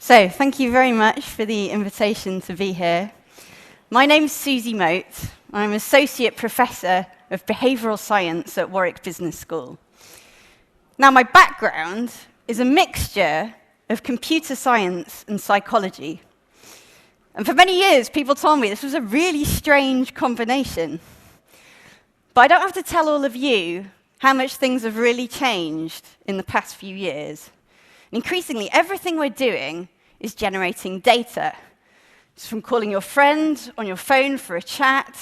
So, thank you very much for the invitation to be here. My name's Suzy Moat. I'm Associate Professor of Behavioural Science at Warwick Business School. Now, my background is a mixture of computer science and psychology. And for many years, people told me this was a really strange combination. But I don't have to tell all of you how much things have really changed in the past few years. Increasingly, everything we're doing is generating data. It's from calling your friend on your phone for a chat,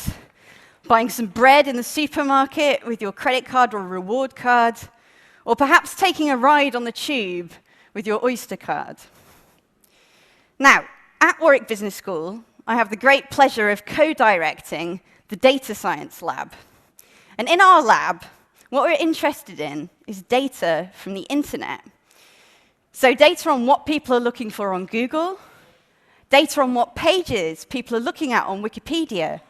buying some bread in the supermarket with your credit card or reward card, or perhaps taking a ride on the tube with your Oyster card. Now, at Warwick Business School, I have the great pleasure of co-directing the data science lab. And in our lab, what we're interested in is data from the internet. So data on what people are looking for on Google, data on what pages people are looking at on Wikipedia,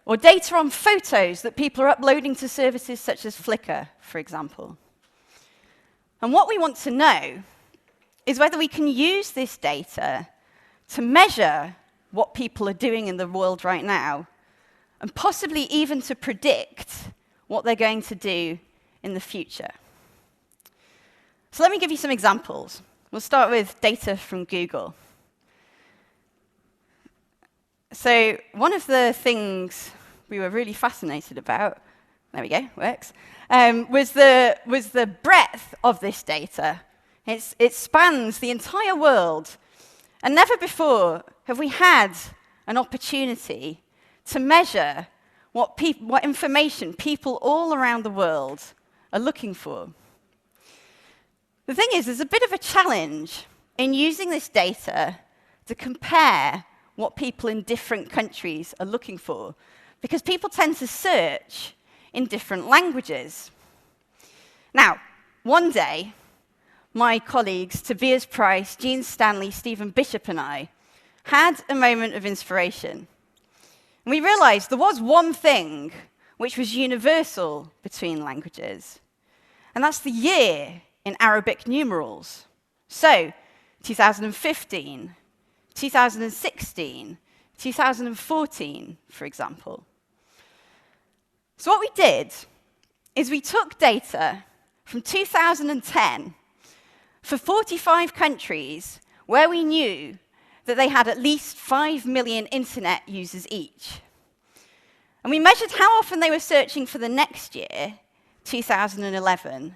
or data on photos that people are uploading to services such as Flickr, for example. And what we want to know is whether we can use this data to measure what people are doing in the world right now, and possibly even to predict what they're going to do in the future. So let me give you some examples. We'll start with data from Google. So one of the things we were really fascinated about, there we go, works, was the breadth of this data. It spans the entire world, and never before have we had an opportunity to measure what information people all around the world are looking for. The thing is, there's a bit of a challenge in using this data to compare what people in different countries are looking for, because people tend to search in different languages. Now, one day, my colleagues Tobias Preis, Stanley, Stephen Bishop and I had a moment of inspiration. And we realized there was one thing which was universal between languages, and that's the year in Arabic numerals. So, 2015, 2016, 2014, for example. So what we did is we took data from 2010 for 45 countries where we knew that they had at least 5 million internet users each. And we measured how often they were searching for the next year, 2011,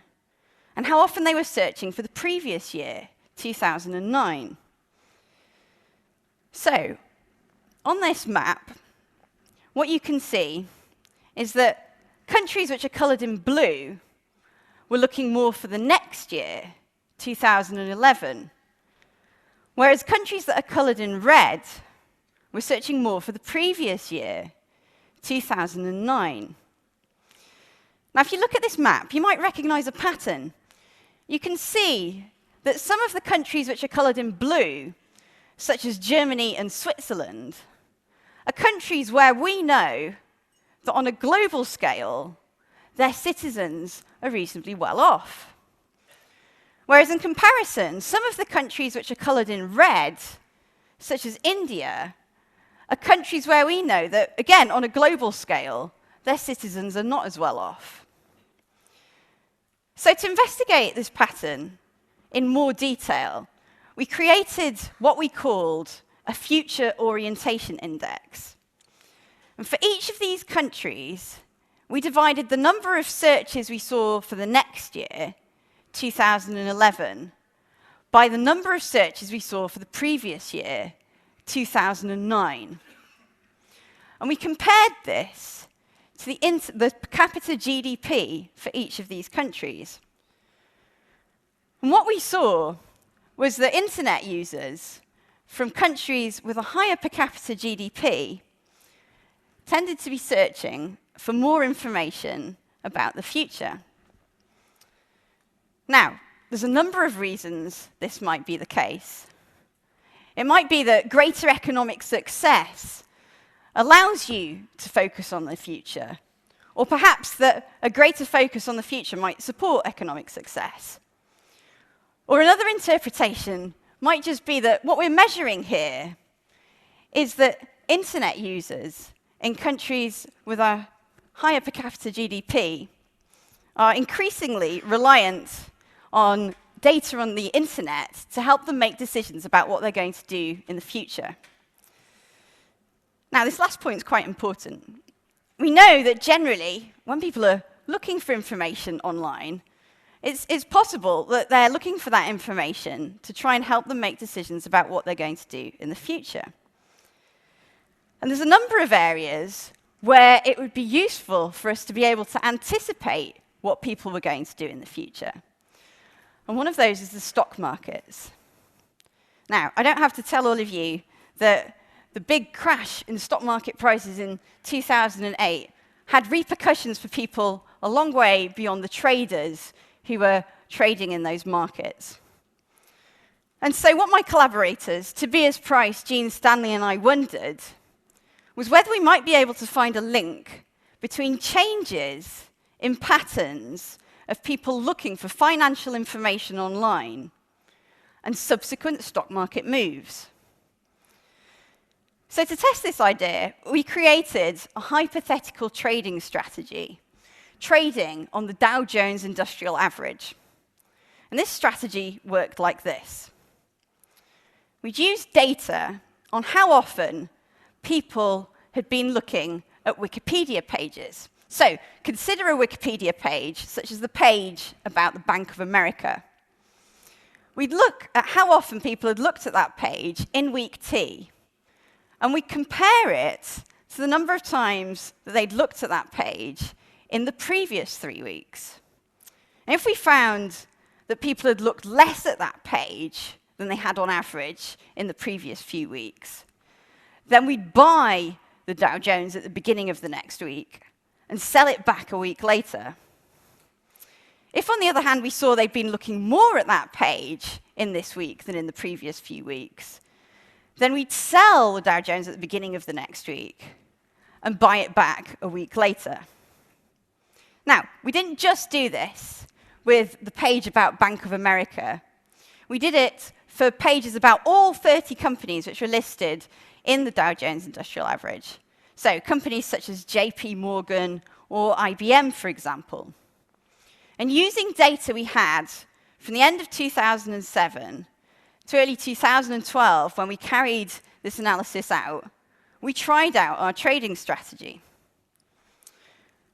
and how often they were searching for the previous year, 2009. So, on this map, what you can see is that countries which are coloured in blue were looking more for the next year, 2011, whereas countries that are coloured in red were searching more for the previous year, 2009. Now, if you look at this map, you might recognise a pattern. You can see that some of the countries which are coloured in blue, such as Germany and Switzerland, are countries where we know that on a global scale, their citizens are reasonably well off. Whereas in comparison, some of the countries which are coloured in red, such as India, are countries where we know that, again, on a global scale, their citizens are not as well off. So to investigate this pattern in more detail, we created what we called a future orientation index. And for each of these countries, we divided the number of searches we saw for the next year, 2011, by the number of searches we saw for the previous year, 2009. And we compared this to the per capita GDP for each of these countries. And what we saw was that internet users from countries with a higher per capita GDP tended to be searching for more information about the future. Now, there's a number of reasons this might be the case. It might be that greater economic success allows you to focus on the future, or perhaps that a greater focus on the future might support economic success. Or another interpretation might just be that what we're measuring here is that internet users in countries with a higher per capita GDP are increasingly reliant on data on the internet to help them make decisions about what they're going to do in the future. Now, this last point is quite important. We know that generally, when people are looking for information online, it's possible that they're looking for that information to try and help them make decisions about what they're going to do in the future. And there's a number of areas where it would be useful for us to be able to anticipate what people were going to do in the future. And one of those is the stock markets. Now, I don't have to tell all of you that the big crash in stock market prices in 2008 had repercussions for people a long way beyond the traders who were trading in those markets. And so what my collaborators, Tobias Preis, Stanley, and I wondered was whether we might be able to find a link between changes in patterns of people looking for financial information online and subsequent stock market moves. So to test this idea, we created a hypothetical trading strategy, trading on the Dow Jones Industrial Average. And this strategy worked like this. We'd used data on how often people had been looking at Wikipedia pages. So consider a Wikipedia page, such as the page about the Bank of America. We'd look at how often people had looked at that page in week T, and we'd compare it to the number of times that they'd looked at that page in the previous 3 weeks. And if we found that people had looked less at that page than they had on average in the previous few weeks, then we'd buy the Dow Jones at the beginning of the next week and sell it back a week later. If, on the other hand, we saw they'd been looking more at that page in this week than in the previous few weeks, then we'd sell the Dow Jones at the beginning of the next week and buy it back a week later. Now, we didn't just do this with the page about Bank of America. We did it for pages about all 30 companies which were listed in the Dow Jones Industrial Average. So companies such as JP Morgan or IBM, for example. And using data we had from the end of 2007 to early 2012, when we carried this analysis out, we tried out our trading strategy.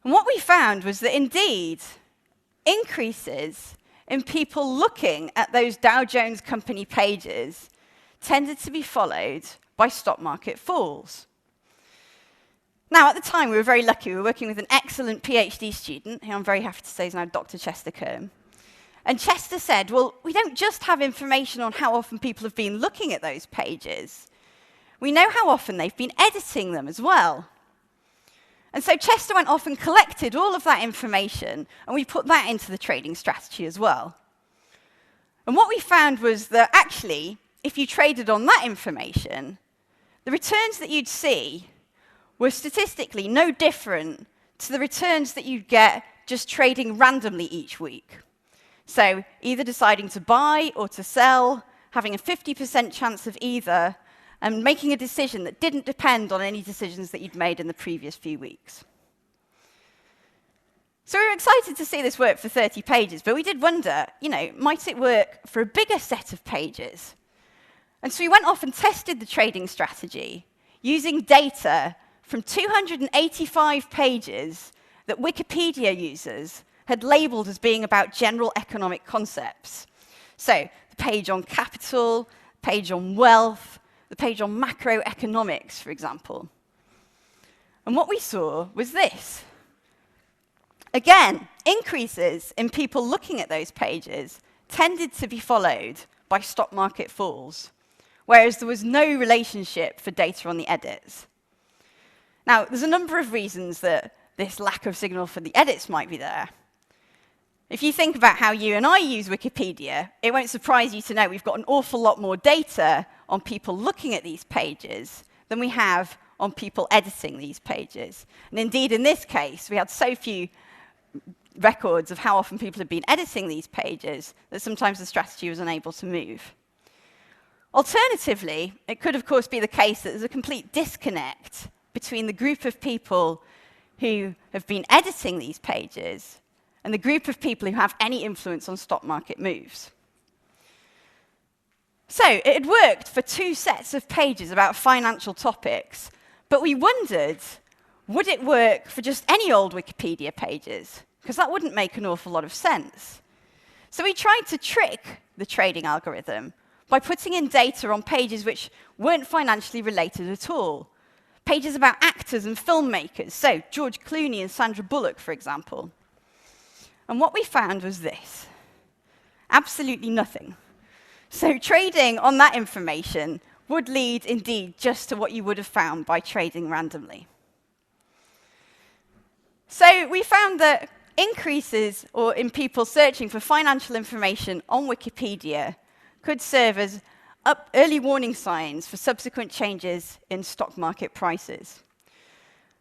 And what we found was that indeed, increases in people looking at those Dow Jones company pages tended to be followed by stock market falls. Now, at the time, we were very lucky. We were working with an excellent PhD student, who I'm very happy to say is now Dr. Chester Curme. And Chester said, well, we don't just have information on how often people have been looking at those pages. We know how often they've been editing them as well. And so Chester went off and collected all of that information, and we put that into the trading strategy as well. And what we found was that actually, if you traded on that information, the returns that you'd see were statistically no different to the returns that you'd get just trading randomly each week. So either deciding to buy or to sell, having a 50% chance of either, and making a decision that didn't depend on any decisions that you'd made in the previous few weeks. So we were excited to see this work for 30 pages, but we did wonder, might it work for a bigger set of pages? And so we went off and tested the trading strategy using data from 285 pages that Wikipedia users had labeled as being about general economic concepts. So the page on capital, page on wealth, the page on macroeconomics, for example. And what we saw was this. Again, increases in people looking at those pages tended to be followed by stock market falls, whereas there was no relationship for data on the edits. Now, there's a number of reasons that this lack of signal for the edits might be there. If you think about how you and I use Wikipedia, it won't surprise you to know we've got an awful lot more data on people looking at these pages than we have on people editing these pages. And indeed, in this case, we had so few records of how often people had been editing these pages that sometimes the strategy was unable to move. Alternatively, it could, of course, be the case that there's a complete disconnect between the group of people who have been editing these pages and the group of people who have any influence on stock market moves. So it had worked for 2 sets of pages about financial topics, but we wondered, would it work for just any old Wikipedia pages? Because that wouldn't make an awful lot of sense. So we tried to trick the trading algorithm by putting in data on pages which weren't financially related at all. Pages about actors and filmmakers, so George Clooney and Sandra Bullock, for example. And what we found was this: absolutely nothing. So trading on that information would lead, indeed, just to what you would have found by trading randomly. So we found that increases in people searching for financial information on Wikipedia could serve as early warning signs for subsequent changes in stock market prices.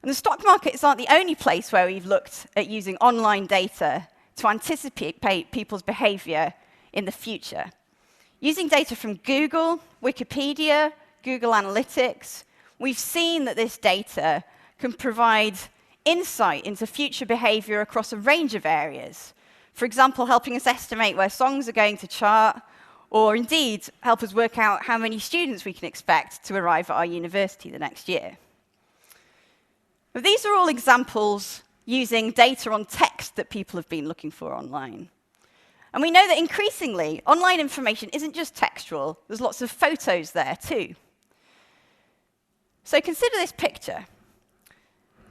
And the stock markets aren't the only place where we've looked at using online data to anticipate people's behavior in the future. Using data from Google, Wikipedia, Google Analytics, we've seen that this data can provide insight into future behavior across a range of areas. For example, helping us estimate where songs are going to chart, or indeed help us work out how many students we can expect to arrive at our university the next year. But these are all examples using data on text that people have been looking for online. And we know that increasingly, online information isn't just textual, there's lots of photos there too. So consider this picture.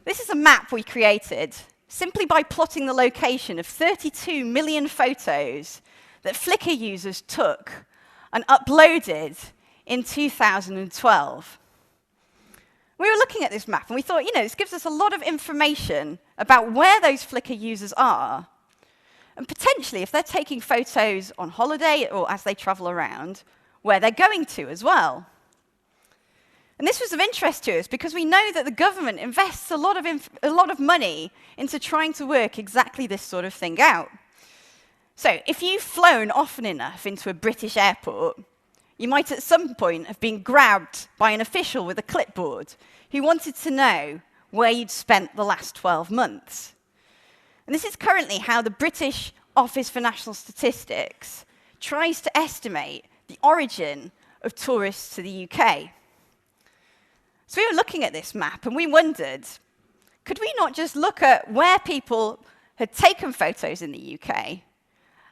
This is a map we created simply by plotting the location of 32 million photos that Flickr users took and uploaded in 2012. We were looking at this map and we thought, this gives us a lot of information about where those Flickr users are. And potentially, if they're taking photos on holiday or as they travel around, where they're going to as well. And this was of interest to us because we know that the government invests a lot of money into trying to work exactly this sort of thing out. So if you've flown often enough into a British airport, you might at some point have been grabbed by an official with a clipboard who wanted to know where you'd spent the last 12 months. And this is currently how the British Office for National Statistics tries to estimate the origin of tourists to the UK. So we were looking at this map and we wondered, could we not just look at where people had taken photos in the UK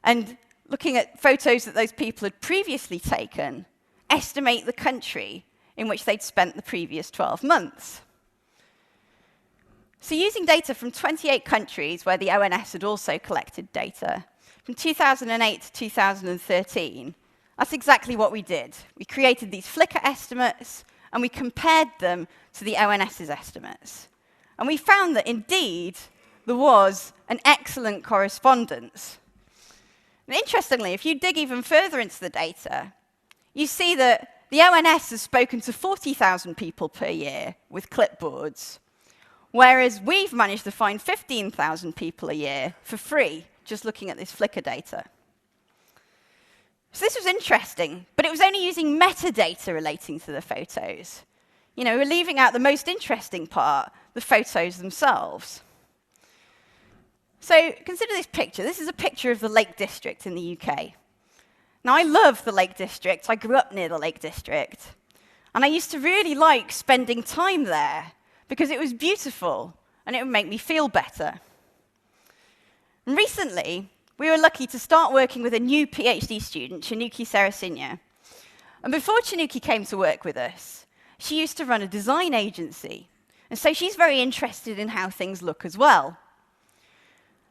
and looking at photos that those people had previously taken, estimate the country in which they'd spent the previous 12 months? So using data from 28 countries where the ONS had also collected data, from 2008 to 2013, that's exactly what we did. We created these Flickr estimates, and we compared them to the ONS's estimates. And we found that, indeed, there was an excellent correspondence. And interestingly, if you dig even further into the data, you see that the ONS has spoken to 40,000 people per year with clipboards, whereas we've managed to find 15,000 people a year for free, just looking at this Flickr data. So this was interesting, but it was only using metadata relating to the photos. We're leaving out the most interesting part, the photos themselves. So consider this picture. This is a picture of the Lake District in the UK. Now, I love the Lake District. I grew up near the Lake District. And I used to really like spending time there, because it was beautiful, and it would make me feel better. And recently, we were lucky to start working with a new PhD student, Seresinhe. And before Chanuki came to work with us, she used to run a design agency. And so she's very interested in how things look as well.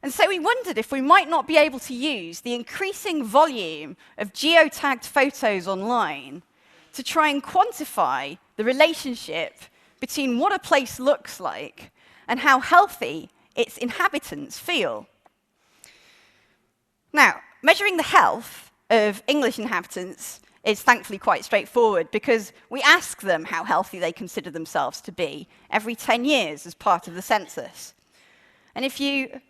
And so we wondered if we might not be able to use the increasing volume of geotagged photos online to try and quantify the relationship between what a place looks like and how healthy its inhabitants feel. Now, measuring the health of English inhabitants is thankfully quite straightforward because we ask them how healthy they consider themselves to be every 10 years as part of the census. And if you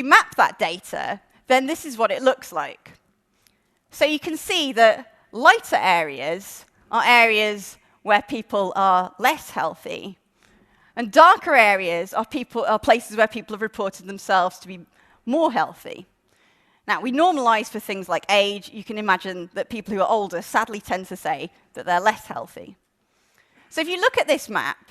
map that data, then this is what it looks like. So you can see that lighter areas are areas where people are less healthy, and darker areas are places where people have reported themselves to be more healthy. Now, we normalize for things like age. You can imagine that people who are older sadly tend to say that they're less healthy. So if you look at this map,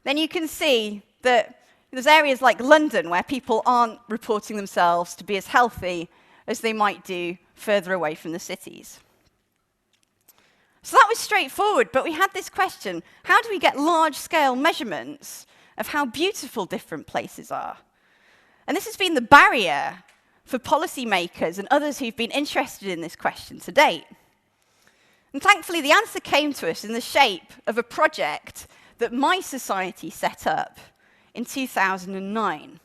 then you can see that there's areas like London where people aren't reporting themselves to be as healthy as they might do further away from the cities. So that was straightforward, but we had this question: how do we get large-scale measurements of how beautiful different places are? And this has been the barrier for policymakers and others who've been interested in this question to date. And thankfully, the answer came to us in the shape of a project that My Society set up in 2009.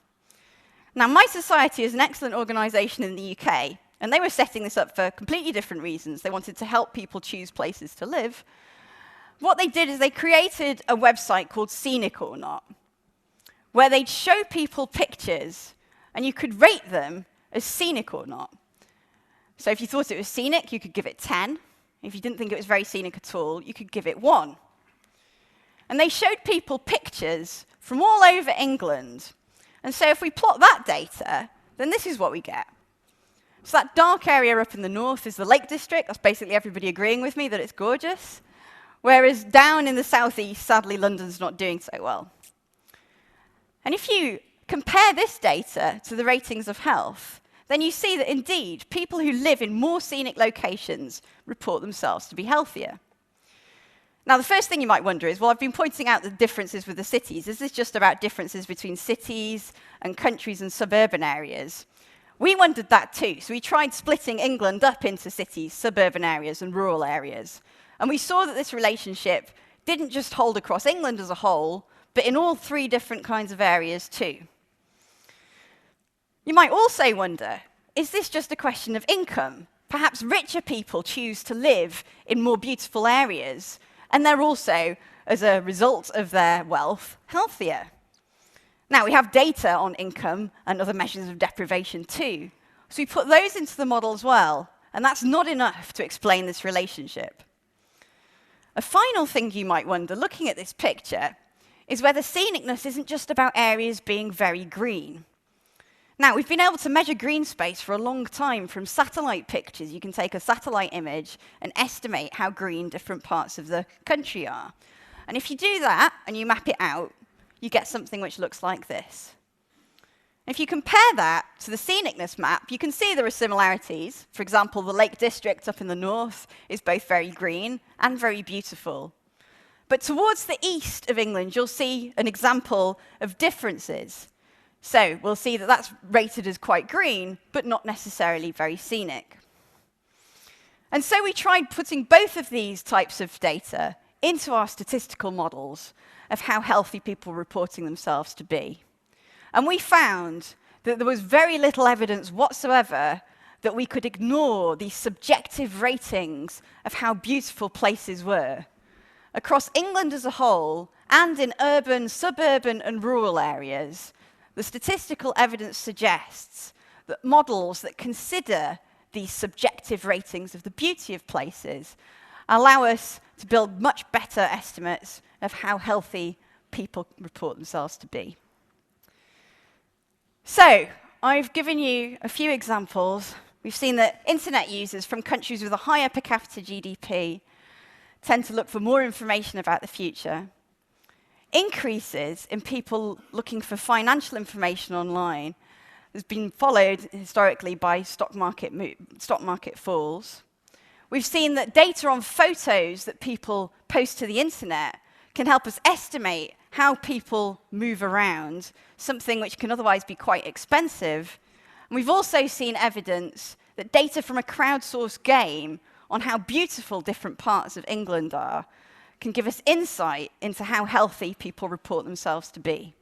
Now, My Society is an excellent organisation in the UK, and they were setting this up for completely different reasons. They wanted to help people choose places to live. What they did is they created a website called Scenic or Not, where they'd show people pictures, and you could rate them as scenic or not. So if you thought it was scenic, you could give it 10. If you didn't think it was very scenic at all, you could give it 1. And they showed people pictures from all over England. And so if we plot that data, then this is what we get. So that dark area up in the north is the Lake District. That's basically everybody agreeing with me that it's gorgeous. Whereas down in the southeast, sadly, London's not doing so well. And if you compare this data to the ratings of health, then you see that indeed, people who live in more scenic locations report themselves to be healthier. Now, the first thing you might wonder is, well, I've been pointing out the differences with the cities. Is this just about differences between cities and countries and suburban areas? We wondered that too, so we tried splitting England up into cities, suburban areas, and rural areas. And we saw that this relationship didn't just hold across England as a whole, but in all 3 different kinds of areas too. You might also wonder, is this just a question of income? Perhaps richer people choose to live in more beautiful areas, and they're also, as a result of their wealth, healthier. Now, we have data on income and other measures of deprivation too, so we put those into the model as well, and that's not enough to explain this relationship. A final thing you might wonder, looking at this picture, is whether scenicness isn't just about areas being very green. Now, we've been able to measure green space for a long time from satellite pictures. You can take a satellite image and estimate how green different parts of the country are. And if you do that and you map it out, you get something which looks like this. If you compare that to the scenicness map, you can see there are similarities. For example, the Lake District up in the north is both very green and very beautiful. But towards the east of England, you'll see an example of differences. So we'll see that that's rated as quite green, but not necessarily very scenic. And so we tried putting both of these types of data into our statistical models of how healthy people were reporting themselves to be. And we found that there was very little evidence whatsoever that we could ignore these subjective ratings of how beautiful places were. Across England as a whole, and in urban, suburban, and rural areas, the statistical evidence suggests that models that consider these subjective ratings of the beauty of places allow us to build much better estimates of how healthy people report themselves to be. So, I've given you a few examples. We've seen that internet users from countries with a higher per capita GDP tend to look for more information about the future. Increases in people looking for financial information online has been followed historically by stock market falls. We've seen that data on photos that people post to the internet can help us estimate how people move around, something which can otherwise be quite expensive. And we've also seen evidence that data from a crowdsourced game on how beautiful different parts of England are can give us insight into how healthy people report themselves to be.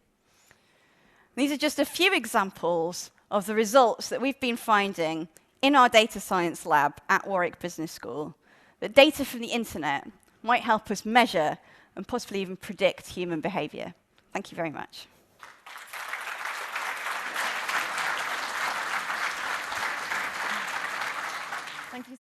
These are just a few examples of the results that we've been finding in our data science lab at Warwick Business School, that data from the internet might help us measure and possibly even predict human behavior. Thank you very much. Thank you.